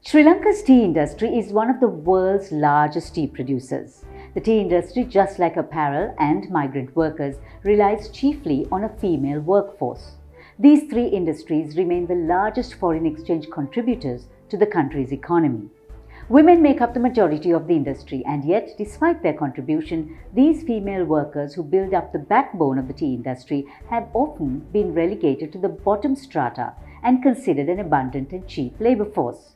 Sri Lanka's tea industry is one of the world's largest tea producers. The tea industry, just like apparel and migrant workers, relies chiefly on a female workforce. These three industries remain the largest foreign exchange contributors to the country's economy. Women make up the majority of the industry, and yet, despite their contribution, these female workers who build up the backbone of the tea industry have often been relegated to the bottom strata and considered an abundant and cheap labor force.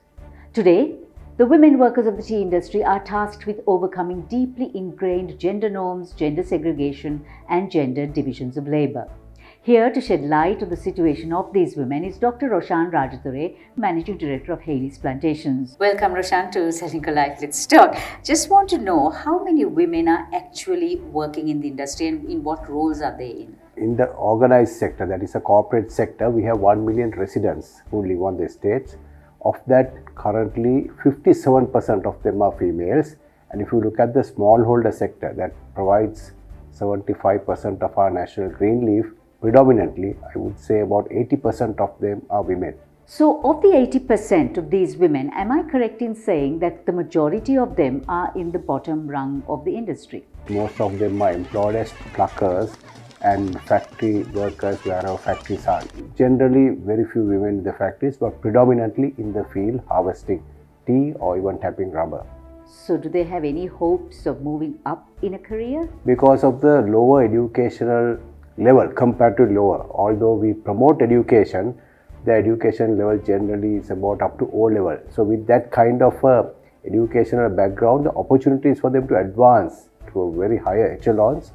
Today, the women workers of the tea industry are tasked with overcoming deeply ingrained gender norms, gender segregation, and gender divisions of labor. Here to shed light on the situation of these women is Dr. Roshan Rajadure, Managing Director of Haley's Plantations. Welcome, Roshan, to Srilanka Life. Let's talk. Just want to know how many women are actually working in the industry and in what roles are they in? In the organized sector, that is a corporate sector, we have 1 million residents who live on the estates. Of that, currently 57% of them are females. And if you look at the smallholder sector, that provides 75% of our national green leaf, predominantly, I would say about 80% of them are women. So, of the 80% of these women, am I correct in saying that the majority of them are in the bottom rung of the industry? Most of them are employed as pluckers and factory workers where our factories are. Generally, very few women in the factories, but predominantly in the field harvesting tea or even tapping rubber. So, do they have any hopes of moving up in a career? Because of the lower educational level compared to lower, although we promote education, the education level generally is about up to O level. So, with that kind of educational background, the opportunities for them to advance to a very higher echelons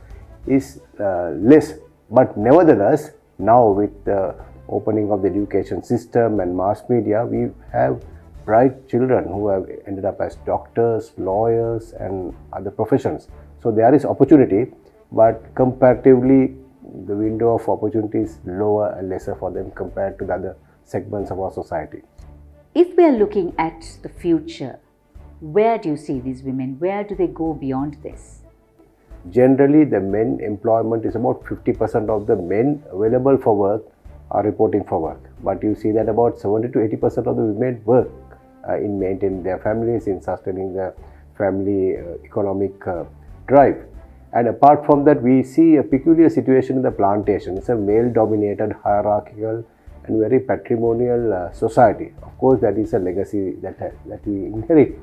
is less, but nevertheless, now with the opening of the education system and mass media, we have bright children who have ended up as doctors, lawyers and other professions. So there is opportunity, but comparatively the window of opportunity is lower and lesser for them compared to the other segments of our society. If we are looking at the future, where do you see these women? Where do they go beyond this? Generally, the men employment is about 50% of the men available for work are reporting for work. But you see that about 70 to 80% of the women work in maintaining their families, in sustaining the family economic drive. And apart from that, we see a peculiar situation in the plantation. It's a male-dominated, hierarchical and very patrimonial society. Of course, that is a legacy that we inherit.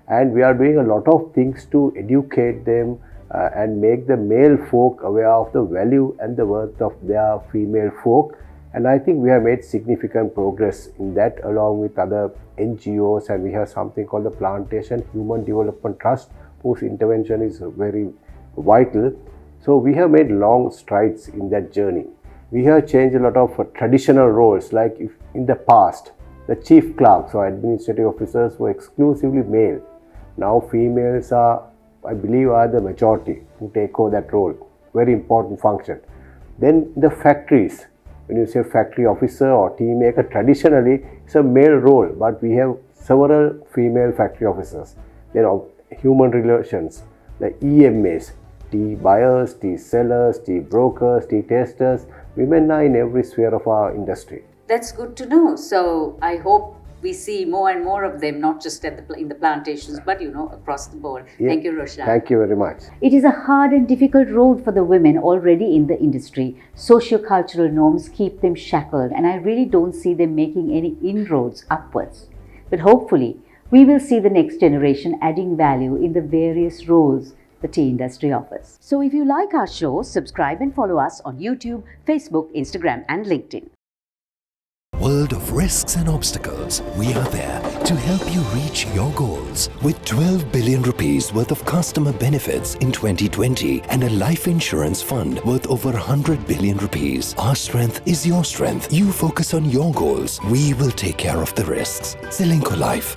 And we are doing a lot of things to educate them and make the male folk aware of the value and the worth of their female folk. And I think we have made significant progress in that along with other NGOs, and we have something called the Plantation Human Development Trust, whose intervention is very vital. So we have made long strides in that journey. We have changed a lot of traditional roles, like if in the past, the chief clerks or administrative officers were exclusively male. Now females are, I believe, are the majority who take over that role. Very important function. Then the factories, when you say factory officer or tea maker, traditionally it's a male role, but we have several female factory officers. There are human relations, the EMAs, tea buyers, tea sellers, tea brokers, tea tasters. Women are in every sphere of our industry. That's good to know. So I hope we see more and more of them, not just in the plantations, but across the board. Yeah. Thank you, Roshan. Thank you very much. It is a hard and difficult road for the women already in the industry. Socio-cultural norms keep them shackled, and I really don't see them making any inroads upwards. But hopefully, we will see the next generation adding value in the various roles the tea industry offers. So if you like our show, subscribe and follow us on YouTube, Facebook, Instagram and LinkedIn. World of risks and obstacles, we are there to help you reach your goals. With 12 billion rupees worth of customer benefits in 2020 and a life insurance fund worth over 100 billion rupees. Our strength is your strength. You focus on your goals. We will take care of the risks. Srilanka Life.